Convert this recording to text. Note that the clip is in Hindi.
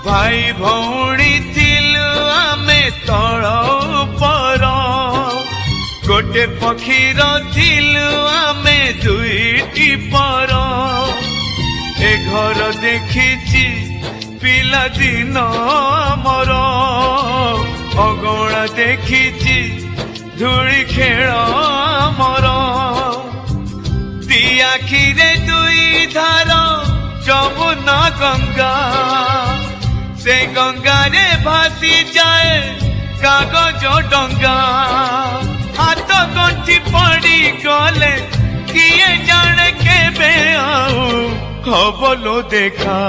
भाई भौणी थिलु आमे तळ पर गोटे पक्षीर थिलु आमे दुईटी पर ए घर देखिछि पिला दिन मोर अगणा देखिछि धूली खेल मोर दी आखिरे दुई धार जमुना गंगा से गंगा रे भासी जाए कागज डंगा हाथ गंठी पड़ी गले किए जाने के बे आऊ खबलो देखा।